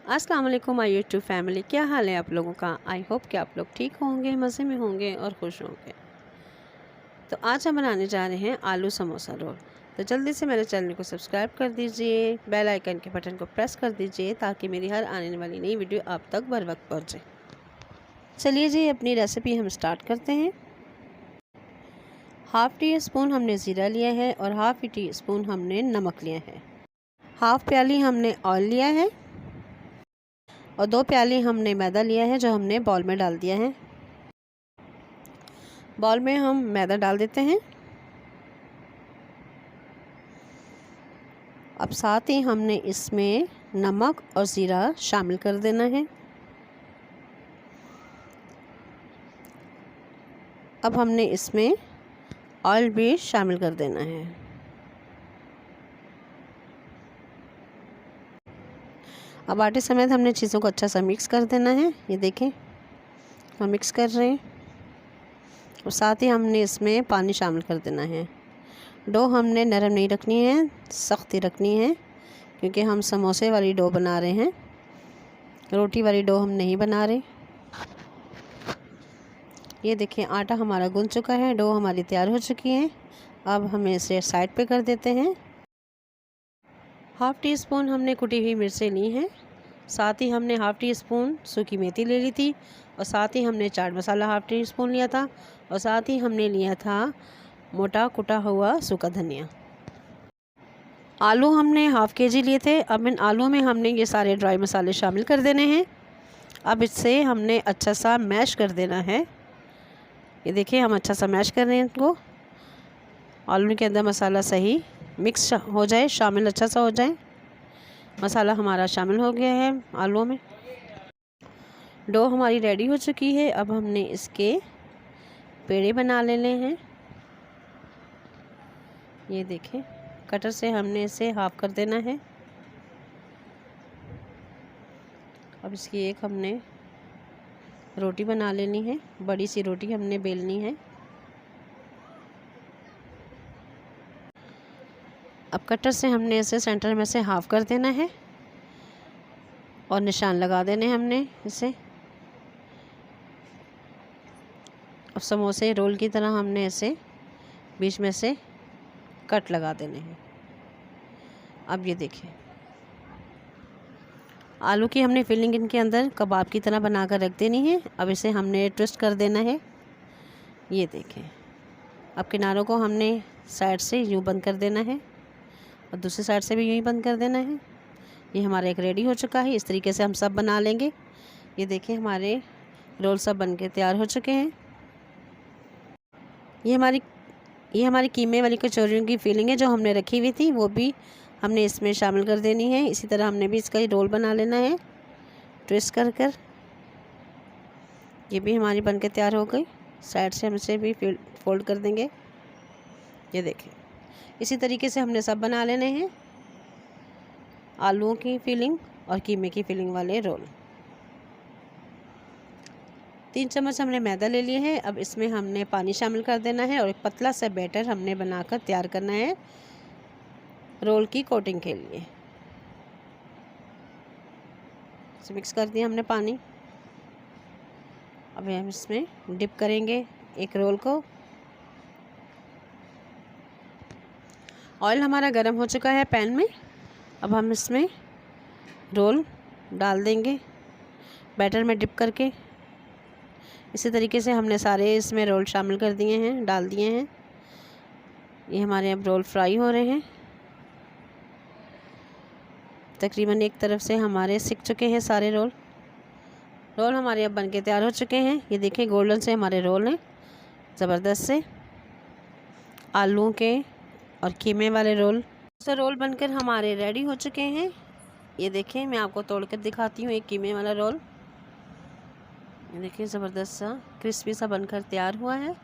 अस्सलाम वालेकुम my YouTube family, क्या हाल है आप लोगों का। आई होप कि आप लोग ठीक होंगे, मज़े में होंगे और खुश होंगे। तो आज हम बनाने जा रहे हैं आलू समोसा रोल। तो जल्दी से मेरे चैनल को सब्सक्राइब कर दीजिए, बेल आइकन के बटन को प्रेस कर दीजिए ताकि मेरी हर आने वाली नई वीडियो आप तक बर वक्त पहुँचे। चलिए जी, अपनी रेसिपी हम स्टार्ट करते हैं। हाफ़ टी स्पून हमने ज़ीरा लिया है और हाफ़ टी स्पून हमने नमक लिया है। हाफ़ प्याली हमने ऑयल लिया है और 2 प्याली हमने मैदा लिया है जो हमने बाउल में डाल दिया है। बाउल में हम मैदा डाल देते हैं। अब साथ ही हमने इसमें नमक और ज़ीरा शामिल कर देना है। अब हमने इसमें ऑयल भी शामिल कर देना है। अब आटे समेत हमने चीज़ों को अच्छा सा मिक्स कर देना है। ये देखें, हम मिक्स कर रहे हैं और साथ ही हमने इसमें पानी शामिल कर देना है। डो हमने नरम नहीं रखनी है, सख्त ही रखनी है, क्योंकि हम समोसे वाली डो बना रहे हैं, रोटी वाली डो हम नहीं बना रहे। ये देखिए, आटा हमारा गूंथ चुका है, डो हमारी तैयार हो चुकी है। अब हम इसे साइड पे कर देते हैं। हाफ़ टी स्पून हमने कुटी हुई मिर्चें ली हैं, साथ ही हमने हाफ़ टी स्पून सूखी मेथी ले ली थी और साथ ही हमने chaat masala half tea spoon लिया था और साथ ही हमने लिया था मोटा कुटा हुआ सूखा धनिया। आलू हमने हाफ़ केजी लिए थे। अब इन आलू में हमने ये सारे ड्राई मसाले शामिल कर देने हैं। अब इससे हमने अच्छा सा मैश कर देना है। ये देखिए, हम अच्छा सा मैश कर रहे हैं इनको। आलू के अंदर मसाला सही मिक्स हो जाए, शामिल अच्छा सा हो जाए। मसाला हमारा शामिल हो गया है आलूओं में। डो हमारी रेडी हो चुकी है। अब हमने इसके पेड़े बना लेने हैं। ये देखें, कटर से हमने इसे हाफ कर देना है। अब इसकी एक हमने रोटी बना लेनी है, बड़ी सी रोटी हमने बेलनी है। अब कटर से हमने इसे सेंटर में से हाफ कर देना है और निशान लगा देने हमने इसे। अब समोसे रोल की तरह हमने इसे बीच में से कट लगा देने हैं। अब ये देखिए, आलू की हमने फिलिंग इनके अंदर कबाब की तरह बनाकर रख देनी है। अब इसे हमने ट्विस्ट कर देना है। ये देखें, अब किनारों को हमने साइड से यूँ बंद कर देना है और दूसरी साइड से भी यूँ ही बंद कर देना है। ये हमारा एक रेडी हो चुका है। इस तरीके से हम सब बना लेंगे। ये देखिए, हमारे रोल सब बन के तैयार हो चुके हैं। ये हमारी कीमे वाली कचौरियों की फिलिंग है जो हमने रखी हुई थी, वो भी हमने इसमें शामिल कर देनी है। इसी तरह हमने भी इसका ही रोल बना लेना है, ट्विस्ट कर कर। ये भी हमारी बन के तैयार हो गई। साइड से हम इसे भी फोल्ड कर देंगे। ये देखें, इसी तरीके से हमने सब बना लेने हैं, आलूओं की फिलिंग और कीमे की फिलिंग वाले रोल। 3 चम्मच हमने मैदा ले लिए हैं। अब इसमें हमने पानी शामिल कर देना है और एक पतला सा बैटर हमने बनाकर तैयार करना है रोल की कोटिंग के लिए। इसे मिक्स कर दिया हमने पानी। अब हम इसमें डिप करेंगे एक रोल को। ऑयल हमारा गर्म हो चुका है पैन में। अब हम इसमें रोल डाल देंगे बैटर में डिप करके। इसी तरीके से हमने सारे इसमें रोल शामिल कर दिए हैं, डाल दिए हैं। ये हमारे अब रोल फ्राई हो रहे हैं। तकरीबन एक तरफ से हमारे सिक चुके हैं सारे रोल हमारे अब बनके तैयार हो चुके हैं। ये देखिए, गोल्डन से हमारे रोल हैं, ज़बरदस्त से आलू के और कीमे वाले रोल। तो रोल बनकर हमारे रेडी हो चुके हैं। ये देखें, मैं आपको तोड़कर दिखाती हूँ एक कीमे वाला रोल। ये देखिए, ज़बरदस्त सा क्रिस्पी सा बनकर तैयार हुआ है।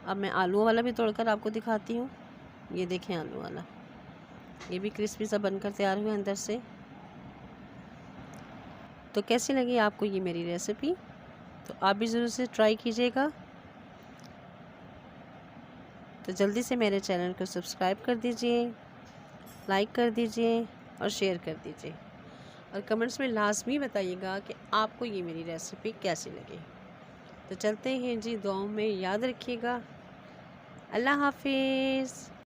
अब मैं आलू वाला भी तोड़कर आपको दिखाती हूँ। ये देखें, आलू वाला ये भी क्रिस्पी सा बनकर तैयार हुआ अंदर से। तो कैसी लगी आपको ये मेरी रेसिपी? तो आप भी ज़रूर से ट्राई कीजिएगा। तो जल्दी से मेरे चैनल को सब्सक्राइब कर दीजिए, लाइक कर दीजिए और शेयर कर दीजिए और कमेंट्स में लाजमी बताइएगा कि आपको ये मेरी रेसिपी कैसी लगी। तो चलते हैं जी, दुआओं में याद रखिएगा। अल्लाह हाफिज़।